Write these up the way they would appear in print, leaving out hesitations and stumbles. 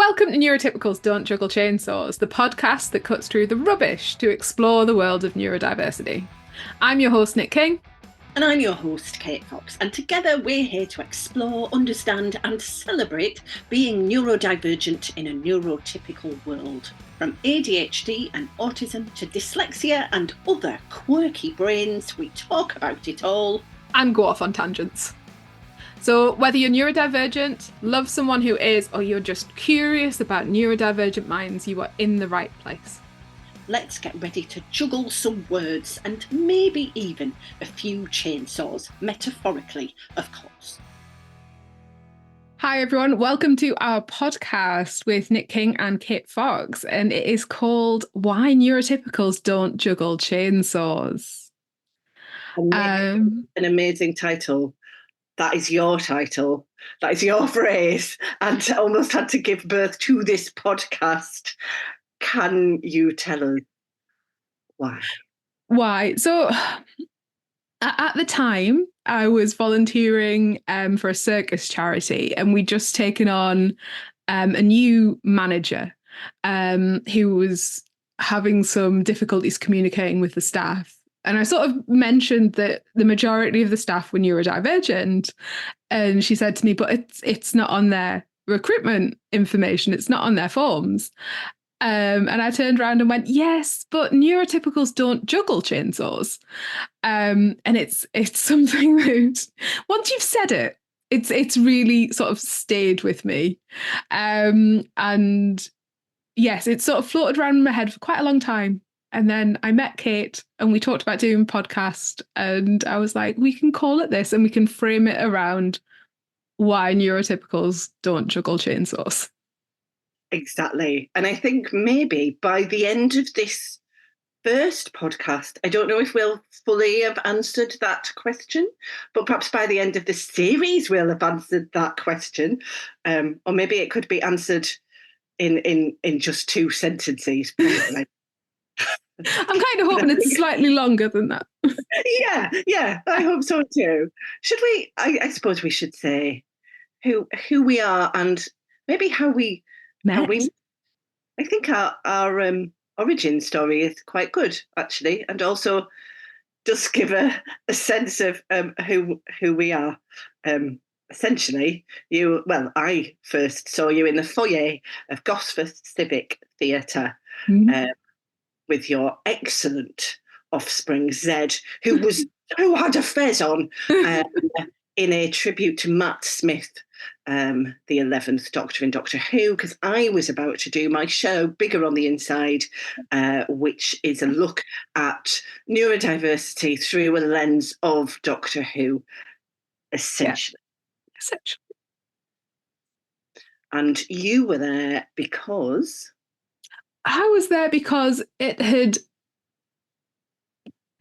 Welcome to Neurotypicals Don't Juggle Chainsaws, the podcast that cuts through the rubbish to explore the world of neurodiversity. I'm your host, Nic King. And I'm your host, Kate Fox. And together we're here to explore, understand and celebrate being neurodivergent in a neurotypical world. From ADHD and autism to dyslexia and other quirky brains, we talk about it all. And go off on tangents. So whether you're neurodivergent, love someone who is, or you're just curious about neurodivergent minds, you are in the right place. Let's get ready to juggle some words and maybe even a few chainsaws, metaphorically, of course. Hi everyone, welcome to our podcast with Nic King and Kate Fox, and it is called Why Neurotypicals Don't Juggle Chainsaws. An amazing title. That is your title. That is your phrase. And almost had to give birth to this podcast. Can you tell us why? Why? So at the time, I was volunteering for a circus charity, and we'd just taken on a new manager who was having some difficulties communicating with the staff. And I sort of mentioned that the majority of the staff were neurodivergent. And she said to me, but it's not on their recruitment information. It's not on their forms. And I turned around and went, yes, but neurotypicals don't juggle chainsaws. And it's something that once you've said it, it's really sort of stayed with me. And yes, it sort of floated around in my head for quite a long time. And then I met Kate and we talked about doing a podcast, and I was like, we can call it this and we can frame it around why neurotypicals don't juggle chainsaws. Exactly. And I think maybe by the end of this first podcast, I don't know if we'll fully have answered that question, but perhaps by the end of the series, we'll have answered that question. Or maybe it could be answered in just 2 sentences. I'm kind of hoping it's slightly longer than that. Yeah, I hope so too. Should we? I suppose we should say who we are and maybe how we met. I think our origin story is quite good actually, and also does give a sense of who we are. Essentially, I first saw you in the foyer of Gosforth Civic Theatre. Mm-hmm. With your excellent offspring Zed, who had a fez on, in a tribute to Matt Smith, the 11th Doctor in Doctor Who, because I was about to do my show Bigger on the Inside, which is a look at neurodiversity through a lens of Doctor Who, essentially. Yeah. Essentially. And you were there because... I was there because it had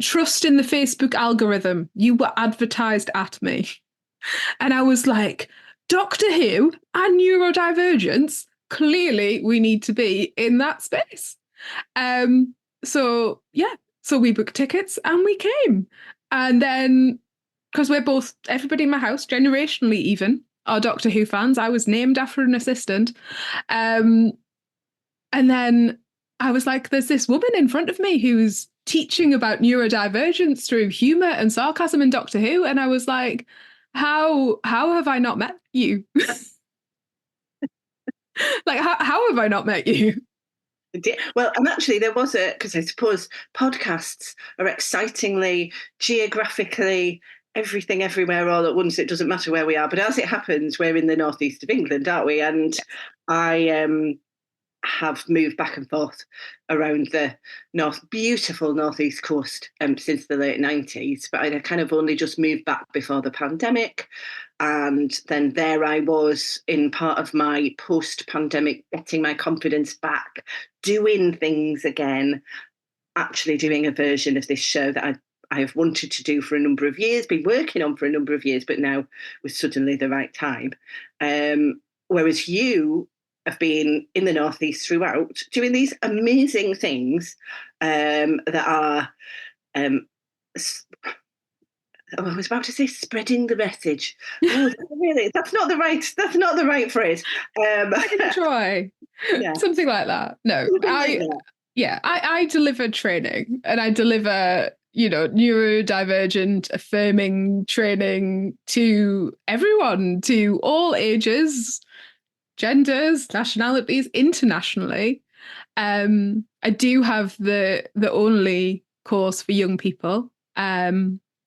trust in the Facebook algorithm. You were advertised at me. And I was like, Doctor Who and neurodivergence, clearly we need to be in that space. So we booked tickets and we came. And then, because everybody in my house, generationally even, are Doctor Who fans, I was named after an assistant. And then I was like, there's this woman in front of me who's teaching about neurodivergence through humour and sarcasm in Doctor Who. And I was like, how have I not met you? Like, how have I not met you? Well, and actually there was because I suppose podcasts are excitingly, geographically, everything everywhere all at once. It doesn't matter where we are. But as it happens, we're in the northeast of England, aren't we? And I have moved back and forth around the beautiful northeast coast since the late 90s, but I kind of only just moved back before the pandemic. And then there I was in part of my post-pandemic, getting my confidence back, doing things again, actually doing a version of this show that I have wanted to do for a number of years, been working on for a number of years, but now was suddenly the right time. Whereas you have been in the northeast throughout, doing these amazing things that are Oh, I was about to say spreading the message. Oh, really? That's not the right phrase. I can try. Yeah. Something like that. No, I deliver training, and I deliver, neurodivergent affirming training to everyone, to all ages, genders, nationalities, internationally. I do have the only course for young people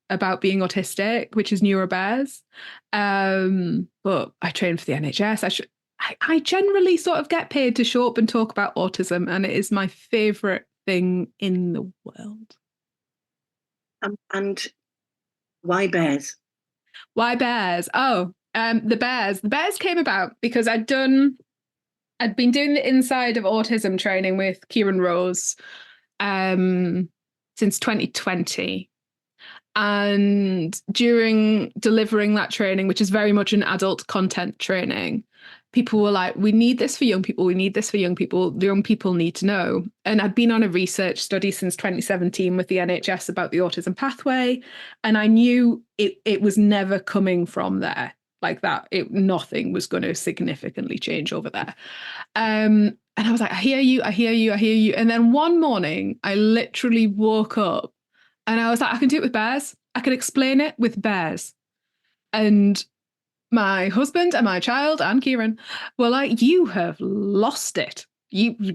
about being autistic, which is NeuroBears. But I train for the NHS. I generally sort of get paid to show up and talk about autism, and it is my favourite thing in the world. And why bears? Why bears? Oh, the bears. The bears came about because I'd been doing the inside of autism training with Kieran Rose since 2020. And during delivering that training, which is very much an adult content training, people were like, we need this for young people. We need this for young people. The young people need to know. And I'd been on a research study since 2017 with the NHS about the autism pathway. And I knew it was never coming from there like that. Nothing was going to significantly change over there. And I was like, I hear you. And then one morning, I literally woke up and I was like, I can do it with bears. I can explain it with bears. And my husband and my child and Kieran were like, you have lost it.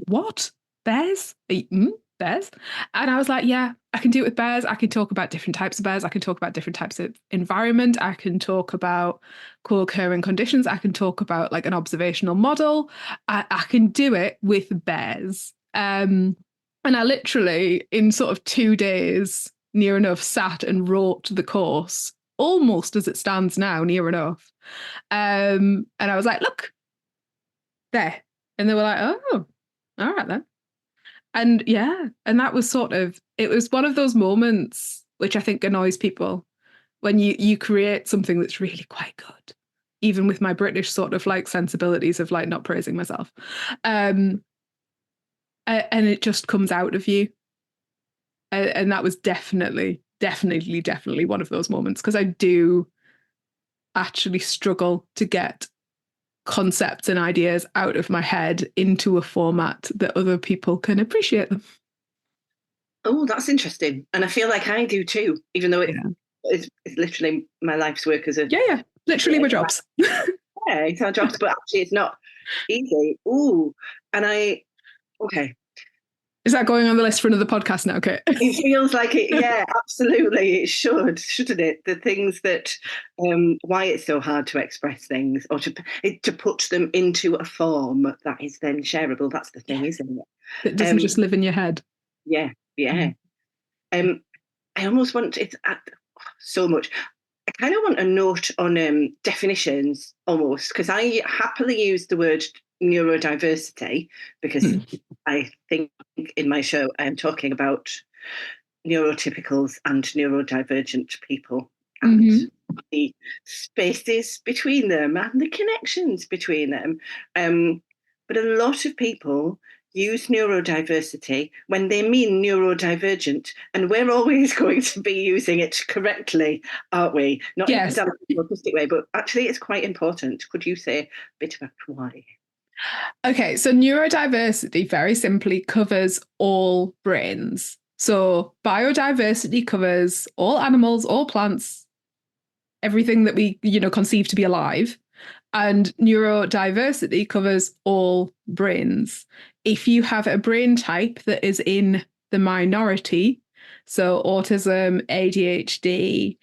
What? Bears? Bears? And I was like, yeah, I can do it with bears. I can talk about different types of bears. I can talk about different types of environment. I can talk about co-occurring conditions. I can talk about like an observational model. I can do it with bears. And I literally, in sort of 2 days, near enough sat and wrote the course almost as it stands now, near enough. And I was like, look, there. And they were like, oh, all right then. And yeah, and that was it was one of those moments which I think annoys people when you create something that's really quite good, even with my British sort of like sensibilities of like not praising myself. And it just comes out of you. And that was definitely one of those moments, because I do actually struggle to get concepts and ideas out of my head into a format that other people can appreciate them. Oh, that's interesting. And I feel like I do too, even though it's literally my life's work as a... Yeah, literally my jobs. Yeah, it's our jobs, but actually it's not easy. Ooh, and okay. Is that going on the list for another podcast now, Kate? It feels like it, yeah, absolutely. It shouldn't it? The things that, why it's so hard to express things or to put them into a form that is then shareable. That's the thing, isn't it? It doesn't just live in your head. Yeah. I almost want it so much. I kind of want a note on definitions almost, because I happily use the word neurodiversity because I think in my show I'm talking about neurotypicals and neurodivergent people and the spaces between them and the connections between them. But a lot of people use neurodiversity when they mean neurodivergent, and we're always going to be using it correctly, aren't we? Not in a autistic way, but actually it's quite important. Could you say a bit about why? Okay, so neurodiversity very simply covers all brains. So biodiversity covers all animals, all plants, everything that we, conceive to be alive. And neurodiversity covers all brains. If you have a brain type that is in the minority, so autism, ADHD,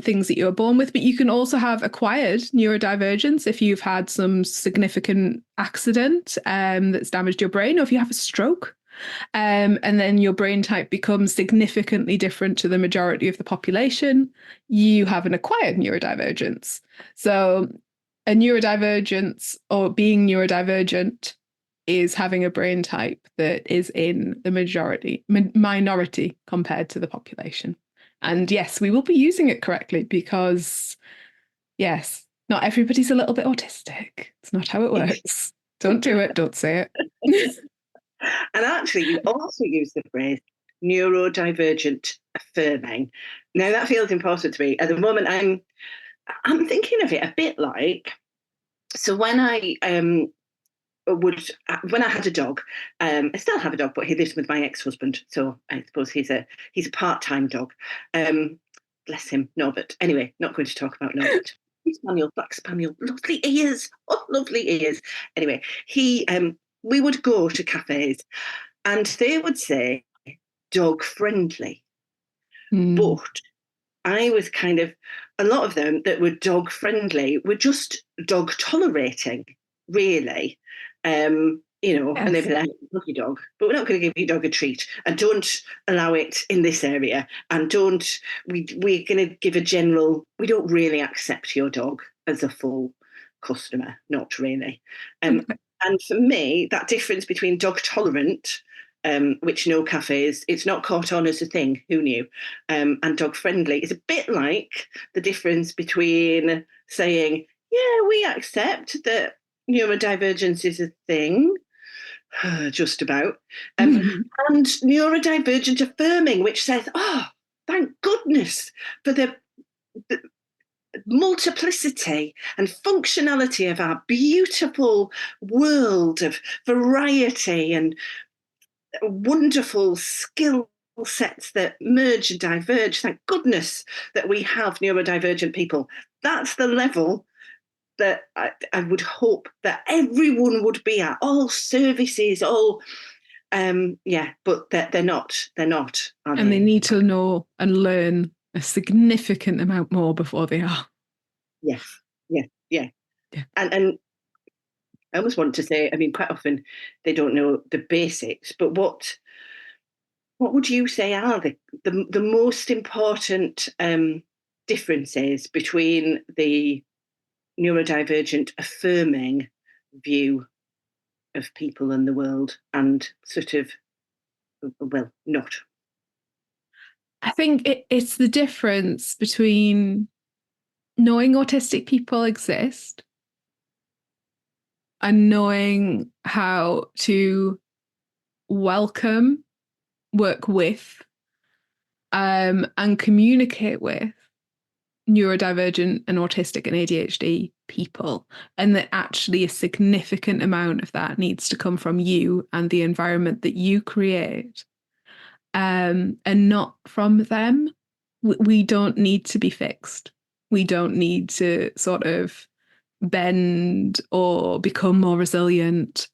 things that you were born with, but you can also have acquired neurodivergence if you've had some significant accident that's damaged your brain, or if you have a stroke. And then your brain type becomes significantly different to the majority of the population, you have an acquired neurodivergence. So a neurodivergence, or being neurodivergent, is having a brain type that is in the minority compared to the population. And yes, we will be using it correctly because, yes, not everybody's a little bit autistic. It's not how it works. Don't do it. Don't say it. And actually, you also use the phrase neurodivergent affirming. Now that feels important to me. At the moment, I'm thinking of it a bit like, so when I had a dog, I still have a dog, but he lives with my ex-husband, so I suppose he's a part-time dog. Bless him, Norbert. Anyway, not going to talk about Norbert. Spaniel, black spaniel, lovely ears, lovely ears. Anyway, we would go to cafes, and they would say dog friendly, but I was kind of, a lot of them that were dog friendly were just dog tolerating, really. Yes. And they'd be like, love your dog, but we're not going to give your dog a treat, and don't allow it in this area, and we're going to give a general, we don't really accept your dog as a full customer, not really. And for me, that difference between dog tolerant, which no cafes, it's not caught on as a thing, who knew, and dog friendly is a bit like the difference between saying, yeah, we accept that neurodivergence is a thing, just about, and neurodivergent affirming, which says, oh, thank goodness for the multiplicity and functionality of our beautiful world of variety and wonderful skill sets that merge and diverge. Thank goodness that we have neurodivergent people. That's the level that I would hope that everyone would be at, all services, all, but they're not, and they need to know and learn a significant amount more before they are. Yes, yeah. And I almost want to say, I mean, quite often they don't know the basics, but what would you say are the most important differences between the neurodivergent affirming view of people in the world and sort of, well, not? I think it's the difference between knowing autistic people exist and knowing how to welcome, work with, and communicate with neurodivergent and autistic and ADHD people, and that actually a significant amount of that needs to come from you and the environment that you create, and not from them. We don't need to be fixed. We don't need to sort of bend or become more resilient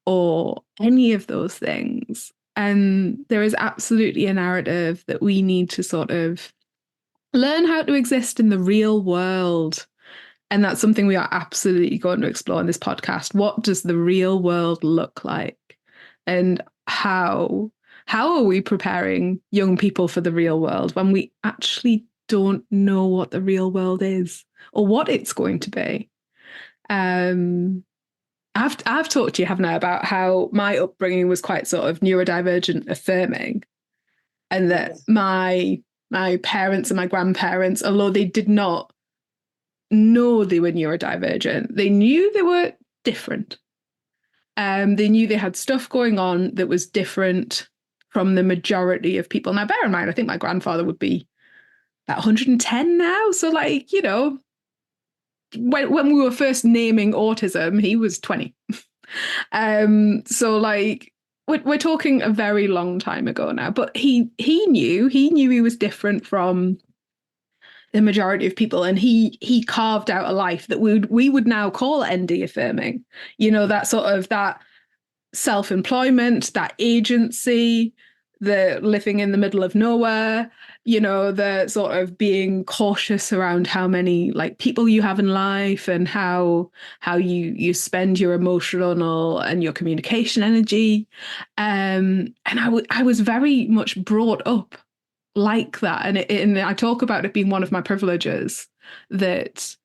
or any of those things. And there is absolutely a narrative that we need to sort of learn how to exist in the real world. And that's something we are absolutely going to explore in this podcast. What does the real world look like? And how are we preparing young people for the real world when we actually don't know what the real world is or what it's going to be? I've talked to you, haven't I, about how my upbringing was quite sort of neurodivergent affirming, and that my parents and my grandparents, although they did not know they were neurodivergent, they knew they were different. They knew they had stuff going on that was different from the majority of people. Now, bear in mind, I think my grandfather would be about 110 now. So, like, you know, when we were first naming autism, he was 20. So, like, we're talking a very long time ago now. But he knew he was different from the majority of people, and he carved out a life that we would now call ND affirming. You know, that sort of that self-employment, that agency, the living in the middle of nowhere, you know, the sort of being cautious around how many like people you have in life and how you spend your emotional and your communication energy. And I was very much brought up like that. And I talk about it being one of my privileges that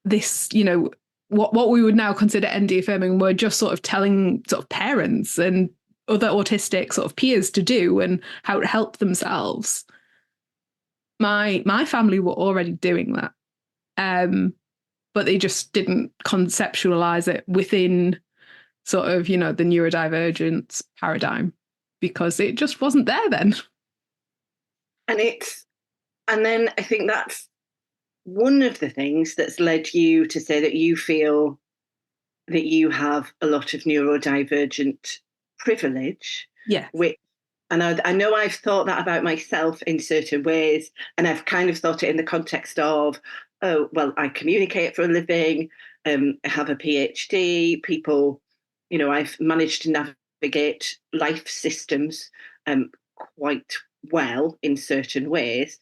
this, you know, what we would now consider ND affirming were just sort of telling sort of parents and other autistic sort of peers to do and how to help themselves. My family were already doing that. But they just didn't conceptualize it within sort of, you know, the neurodivergence paradigm. because it just wasn't there then. And then I think that's one of the things that's led you to say that you feel that you have a lot of neurodivergent privilege. Yeah. And I know I've thought that about myself in certain ways, and I've kind of thought it in the context of, oh, well, I communicate for a living, I have a PhD, people, I've managed to navigate life systems quite well in certain ways.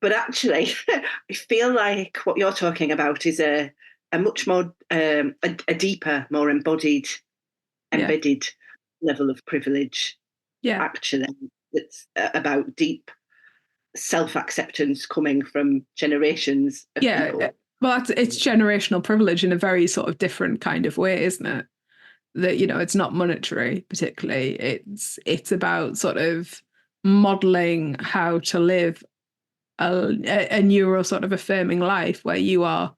But actually, I feel like what you're talking about is a much more, a deeper, more embedded level of privilege. Yeah. Actually, it's about deep self-acceptance coming from generations of people. Well, it's generational privilege in a very sort of different kind of way, isn't it? That, it's not monetary particularly. It's about sort of modeling how to live a neuro sort of affirming life where you are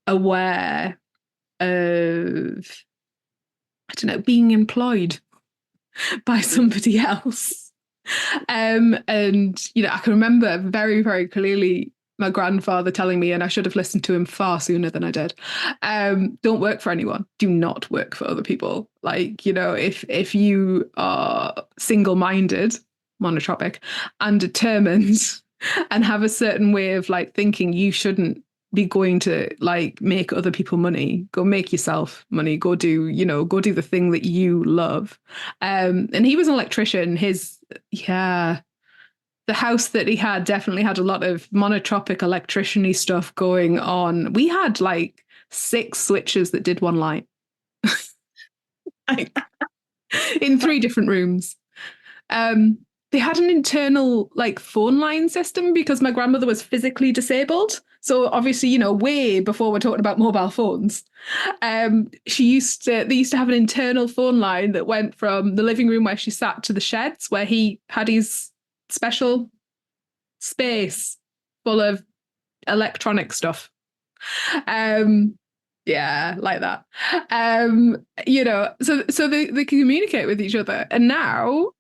aware of, I don't know, being employed by somebody else. And, I can remember very, very clearly my grandfather telling me, and I should have listened to him far sooner than I did, don't work for anyone. Do not work for other people. Like, if you are single-minded, monotropic, and determined and have a certain way of like thinking, you shouldn't be going to like make other people money. Go make yourself money. Go do the thing that you love. And he was an electrician. The house that he had definitely had a lot of monotropic electrician-y stuff going on. We had like 6 switches that did one light. Like, in 3 different rooms. They had an internal like phone line system because my grandmother was physically disabled. So obviously, way before we're talking about mobile phones, they used to have an internal phone line that went from the living room where she sat to the sheds where he had his special space full of electronic stuff. Yeah, like that. So they communicate with each other. And now,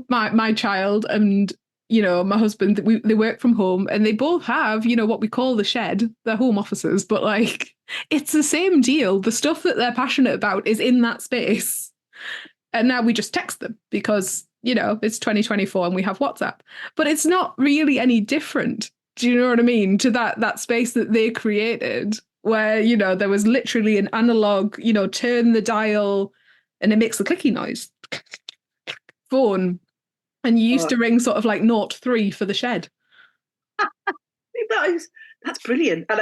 my child and, my husband, they work from home and they both have, what we call the shed, their home offices, but like, it's the same deal. The stuff that they're passionate about is in that space. And now we just text them because, it's 2024 and we have WhatsApp. But it's not really any different. Do you know what I mean? To that space that they created where, there was literally an analog, turn the dial and it makes the clicky noise. Phone. And you used to ring sort of like 03 for the shed. That's brilliant. And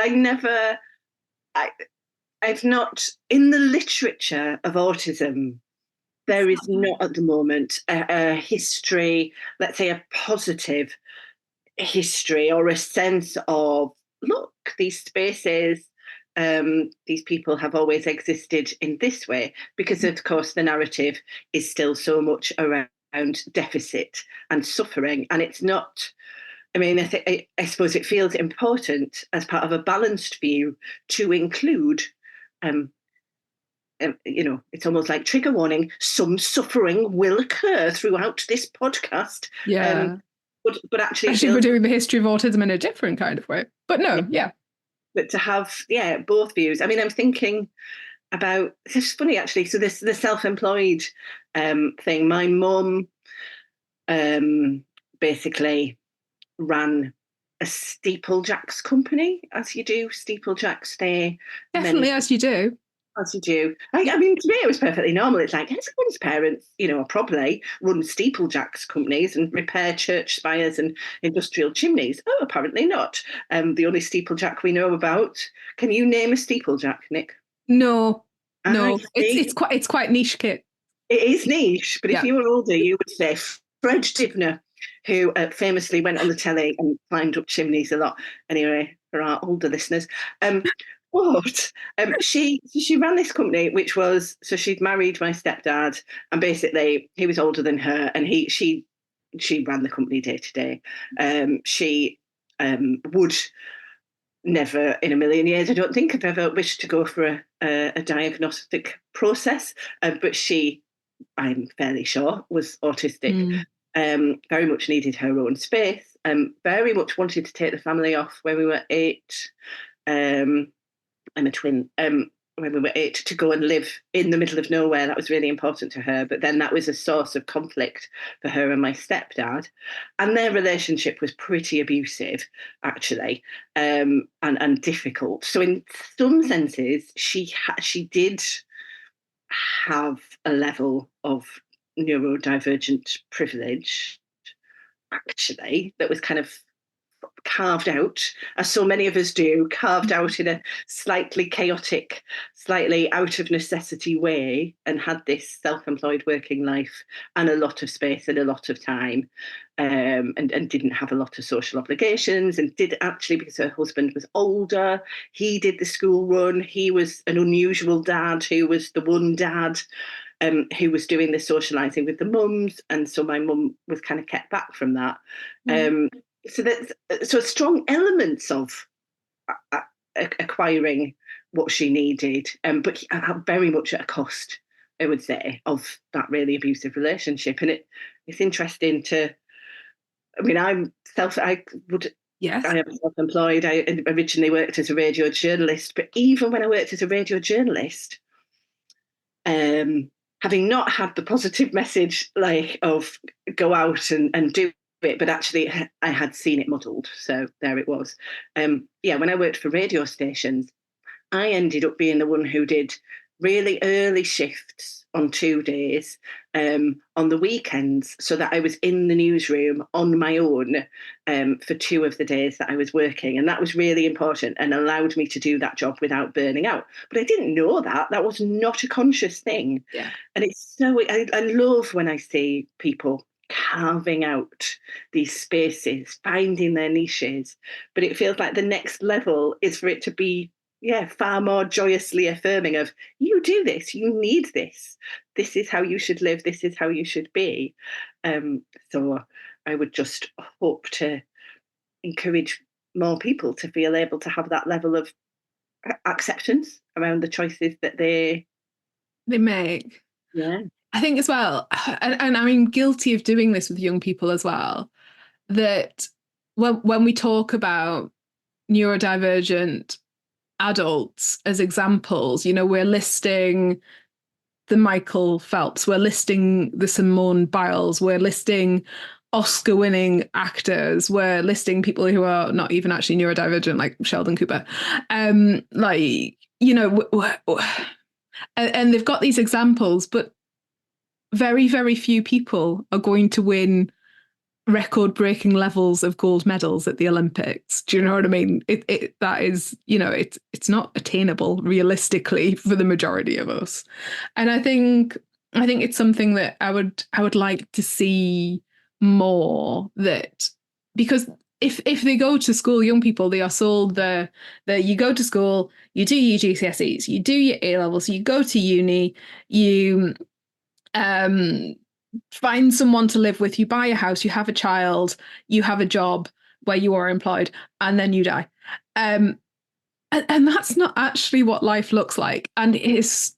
I've not, in the literature of autism, there is not at the moment a history, let's say a positive history or a sense of, look, these spaces, these people have always existed in this way, because of course the narrative is still so much around deficit and suffering. And it's not, I suppose it feels important as part of a balanced view to include, it's almost like trigger warning, some suffering will occur throughout this podcast. Yeah. But actually we're doing the history of autism in a different kind of way. But no, yeah. But to have, both views. I'm thinking about, it's funny actually, so the self-employed thing, my mum basically ran a steeplejacks company, as you do, steeplejacks day. Definitely, as you do. As you do. To me, it was perfectly normal. It's like everyone's parents, probably run steeplejacks companies and repair church spires and industrial chimneys. Oh, apparently not. The only steeplejack we know about. Can you name a steeplejack, Nic? No. It's quite niche, Kit. It is niche, but if you were older, you would say Fred Divner, who famously went on the telly and climbed up chimneys a lot. Anyway, for our older listeners. But she ran this company, which was, so she'd married my stepdad, and basically he was older than her, and she ran the company day to day. She would never in a million years, I don't think, have ever wished to go for a diagnostic process, but she I'm fairly sure, was autistic. Very much needed her own space. Very much wanted to take the family off when we were 8. I'm a twin. When we were 8, to go and live in the middle of nowhere. That was really important to her. But then that was a source of conflict for her and my stepdad. And their relationship was pretty abusive, actually, and difficult. So in some senses, she did have a level of neurodivergent privilege, actually, that was kind of carved out, as so many of us do, carved out in a slightly chaotic, slightly out of necessity way, and had this self-employed working life and a lot of space and a lot of time, and didn't have a lot of social obligations, and did actually, because her husband was older, he did the school run. He was an unusual dad who was the one dad who was doing the socialising with the mums, and so my mum was kind of kept back from that. So strong elements of acquiring what she needed, but very much at a cost, I would say, of that really abusive relationship. And it's interesting to, I mean, I am self-employed. I originally worked as a radio journalist, but even when I worked as a radio journalist, having not had the positive message like of go out and do it, but actually I had seen it modelled. So there it was. When I worked for radio stations, I ended up being the one who did really early shifts on 2 days, on the weekends, so that I was in the newsroom on my own for 2 of the days that I was working. And that was really important and allowed me to do that job without burning out. But I didn't know that. That was not a conscious thing. Yeah. And it's so, I love when I see people carving out these spaces, finding their niches. But it feels like the next level is for it to be far more joyously affirming of, you do this, you need this is how you should live, this is how you should be. So I would just hope to encourage more people to feel able to have that level of acceptance around the choices that they make. Yeah. I think as well, and I mean, guilty of doing this with young people as well, that when we talk about neurodivergent adults as examples, we're listing the Michael Phelps, we're listing the Simone Biles, we're listing Oscar-winning actors, we're listing people who are not even actually neurodivergent, like Sheldon Cooper. And they've got these examples, but very, very few people are going to win record-breaking levels of gold medals at the Olympics. Do you know what I mean? That is, it's not attainable realistically for the majority of us. And I think it's something that I would like to see more, that because if they go to school, young people, they are sold the you go to school, you do your GCSEs, you do your A levels, you go to uni, you find someone to live with, you buy a house, you have a child, you have a job where you are employed, and then you die. And that's not actually what life looks like. And it is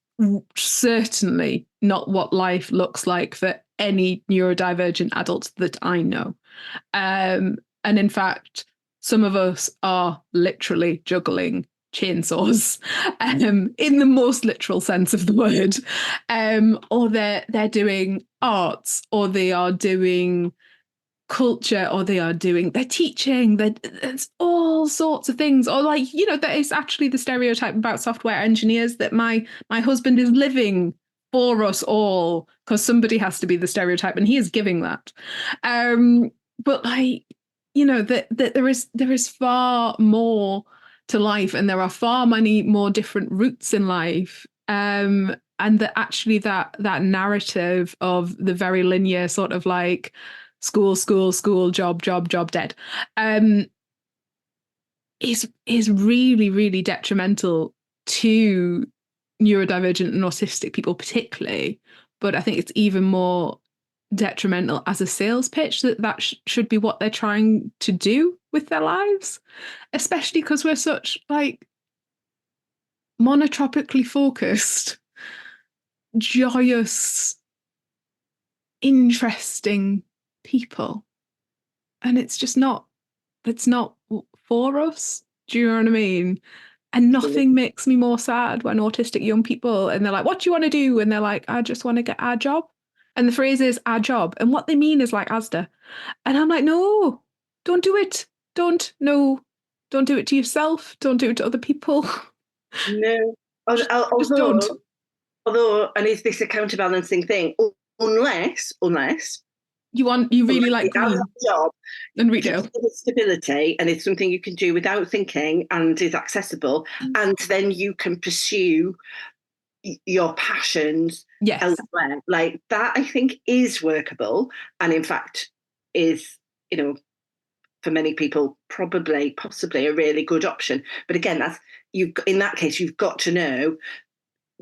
certainly not what life looks like for any neurodivergent adults that I know. And in fact, some of us are literally juggling chainsaws, in the most literal sense of the word, or they're doing arts, or they are doing culture, or they're teaching. There's all sorts of things, or that is actually the stereotype about software engineers, that my husband is living for us all because somebody has to be the stereotype, and he is giving that. But that there is far more to life, and there are far many more different routes in life, and that actually that narrative of the very linear sort of like school, job, dead, is really, really detrimental to neurodivergent and autistic people particularly. But I think it's even more detrimental as a sales pitch, that should be what they're trying to do with their lives, especially because we're such like monotropically focused, joyous, interesting people. And it's not for us. Do you know what I mean? And nothing makes me more sad when autistic young people, and they're like, what do you want to do? And they're like, I just want to get our job. And the phrase is our job. And what they mean is like Asda. And I'm like, no, don't do it. Don't do it to yourself. Don't do it to other people. No. Just don't. Although, and is this a counterbalancing thing? Unless you really like green job and retail, stability, and it's something you can do without thinking and is accessible, and then you can pursue your passions elsewhere. Like that, I think is workable, and in fact is, for many people possibly a really good option. But again, that's in that case you've got to know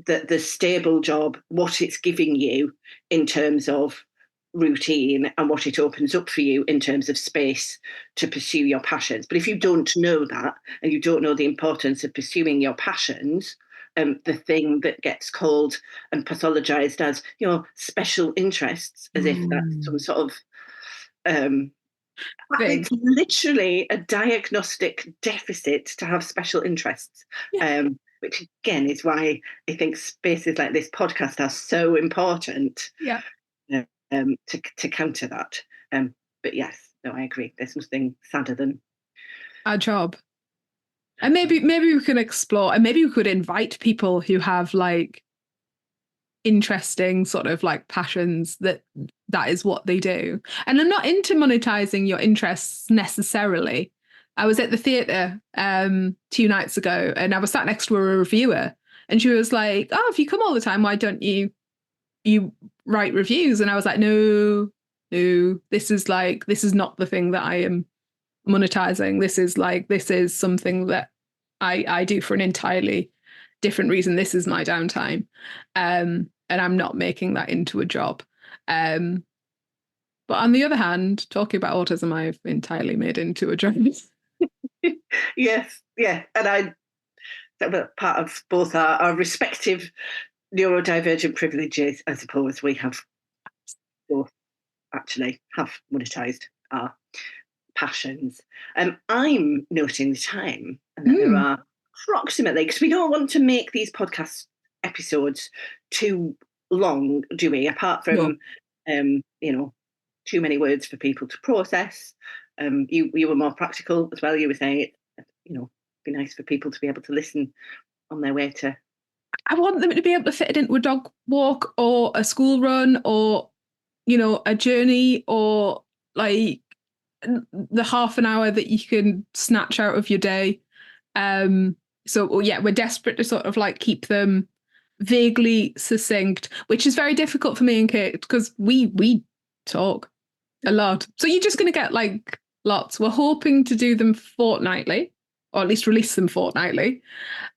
that the stable job, what it's giving you in terms of routine and what it opens up for you in terms of space to pursue your passions. But if you don't know that, and you don't know the importance of pursuing your passions, the thing that gets called and pathologized as special interests, as if that's some sort of it's literally a diagnostic deficit to have special interests. Which again is why I think spaces like this podcast are so important. To counter that. But yes, no, I agree. There's nothing sadder than our job. And maybe we can explore, and maybe we could invite people who have like interesting sort of like passions that is what they do. And I'm not into monetizing your interests necessarily. I was at the theatre 2 nights ago, and I was sat next to a reviewer, and she was like, oh, if you come all the time, why don't you write reviews? And I was like, no, this is not the thing that I am monetizing. This is something that I do for an entirely different reason. This is my downtime. And I'm not making that into a job. But on the other hand, talking about autism, I've entirely made into a job. Yes, yeah. And part of both our respective neurodivergent privileges, I suppose we have both actually have monetized our passions. I'm noting the time, and that there are approximately, because we don't want to make these podcast episodes too long, do we? Apart from, too many words for people to process. You were more practical as well. You were saying, it'd be nice for people to be able to listen on their way to. I want them to be able to fit it into a dog walk or a school run or, a journey, or like the half an hour that you can snatch out of your day. So yeah, we're desperate to sort of like keep them vaguely succinct, which is very difficult for me and Kate because we talk a lot. So you're just going to get like lots. We're hoping to do them fortnightly, or at least release them fortnightly.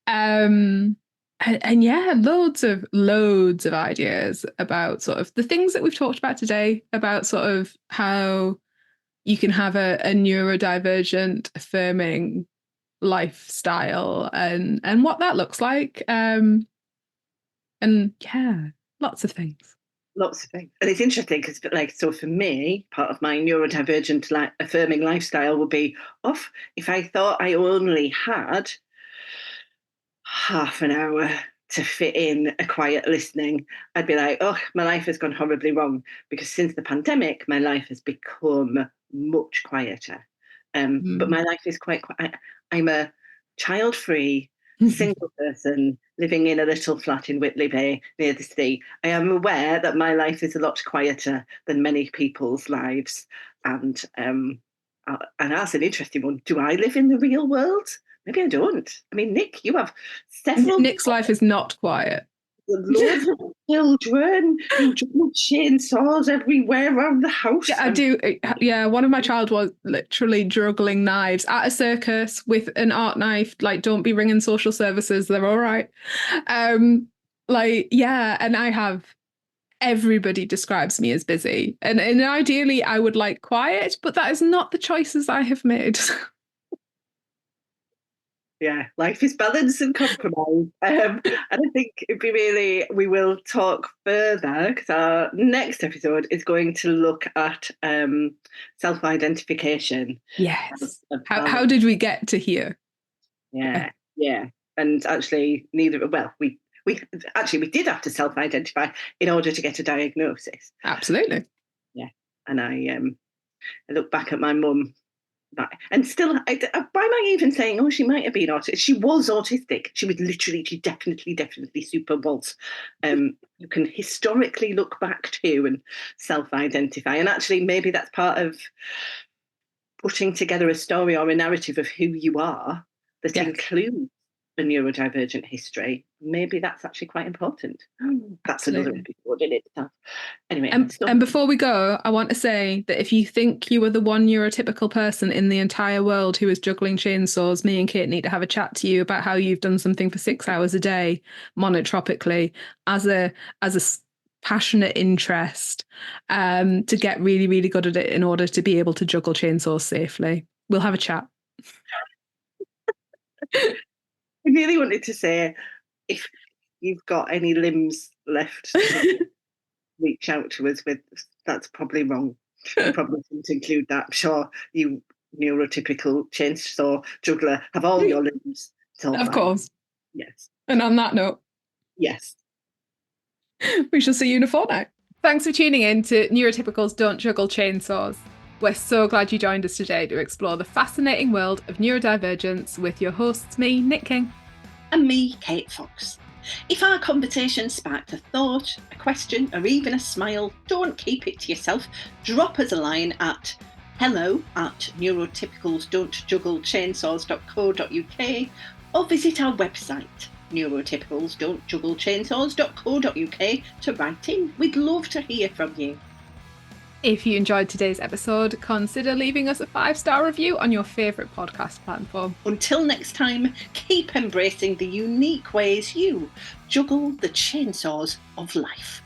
And yeah, loads of ideas about sort of the things that we've talked about today, about sort of how you can have a neurodivergent, affirming lifestyle and what that looks like. And yeah, lots of things. Lots of things. And it's interesting because, so for me, part of my neurodivergent affirming lifestyle would be if I thought I only had half an hour to fit in a quiet listening, I'd be like, my life has gone horribly wrong, because since the pandemic, my life has become much quieter. But my life is quite quiet. I'm a child-free, single person living in a little flat in Whitley Bay near the sea. I am aware that my life is a lot quieter than many people's lives. And that's an interesting one. Do I live in the real world? Maybe I don't. I mean, Nic, you have several. Nick's life is not quiet. Loads of children, you juggle chainsaws everywhere around the house. Yeah, I do. Yeah, one of my child was literally juggling knives at a circus with an art knife. Like, don't be ringing social services; they're all right. And I have. Everybody describes me as busy, and ideally, I would like quiet, but that is not the choices I have made. Yeah, life is balance and compromise. And I think we will talk further because our next episode is going to look at self-identification. Yes. How did we get to here? Yeah. And actually, we did have to self-identify in order to get a diagnosis. Absolutely. Yeah. And I look back at my mum. And still, why am I even saying, oh, she might have been autistic? She was autistic. She definitely super was. You can historically look back to and self-identify. And actually, maybe that's part of putting together a story or a narrative of who you are that includes a neurodivergent history. Maybe that's actually quite important. That's another episode in itself. Anyway. And before we go, I want to say that if you think you are the one neurotypical person in the entire world who is juggling chainsaws, me and Kate need to have a chat to you about how you've done something for 6 hours a day monotropically as a passionate interest to get really, really good at it in order to be able to juggle chainsaws safely. We'll have a chat. I really wanted to say, if you've got any limbs left, reach out to us with. That's probably wrong. You probably didn't include that. I'm sure you neurotypical chainsaw juggler have all your limbs. Of course. Yes. And on that note. Yes. We shall see you in a fortnight. Thanks for tuning in to Neurotypicals Don't Juggle Chainsaws. We're so glad you joined us today to explore the fascinating world of neurodivergence with your hosts, me, Nic King. And me, Kate Fox. If our conversation sparked a thought, a question, or even a smile, don't keep it to yourself. Drop us a line at hello@neurotypicalsdon'tjugglechainsaws.co.uk or visit our website, neurotypicalsdon'tjugglechainsaws.co.uk to write in. We'd love to hear from you. If you enjoyed today's episode, consider leaving us a 5-star review on your favourite podcast platform. Until next time, keep embracing the unique ways you juggle the chainsaws of life.